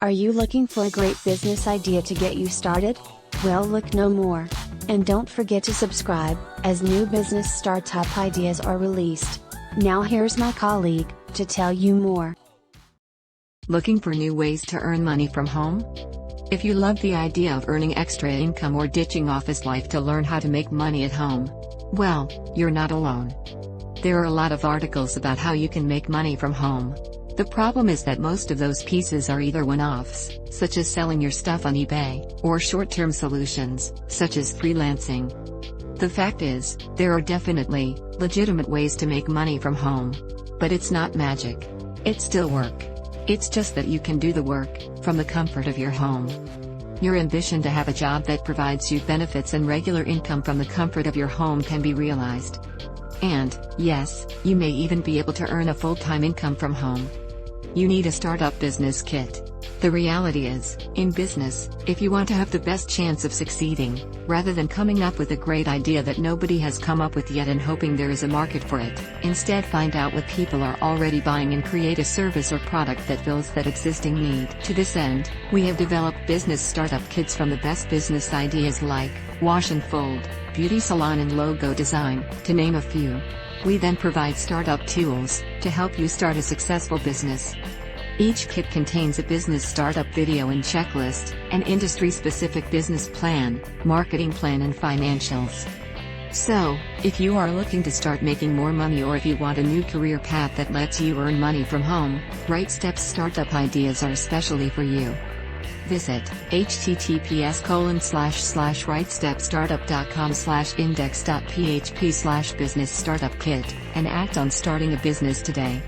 Are you looking for a great business idea to get you started? Well, look no more. And don't forget to subscribe, as new business startup ideas are released. Now here's my colleague, to tell you more. Looking for new ways to earn money from home? If you love the idea of earning extra income or ditching office life to learn how to make money at home, well, you're not alone. There are a lot of articles about how you can make money from home. The problem is that most of those pieces are either one-offs, such as selling your stuff on eBay, or short-term solutions, such as freelancing. The fact is, there are definitely legitimate ways to make money from home. But it's not magic. It's still work. It's just that you can do the work from the comfort of your home. Your ambition to have a job that provides you benefits and regular income from the comfort of your home can be realized. And, yes, you may even be able to earn a full-time income from home. You need a startup business kit. The reality is, in business, if you want to have the best chance of succeeding, rather than coming up with a great idea that nobody has come up with yet and hoping there is a market for it, instead find out what people are already buying and create a service or product that fills that existing need. To this end, we have developed business startup kits from the best business ideas like wash and fold, beauty salon and logo design, to name a few. We then provide startup tools to help you start a successful business. Each kit contains a business startup video and checklist, an industry-specific business plan, marketing plan and financials. So, if you are looking to start making more money or if you want a new career path that lets you earn money from home, RightSteps startup ideas are especially for you. Visit https://rightstepstartup.com/index.php/business startup kit and act on starting a business today.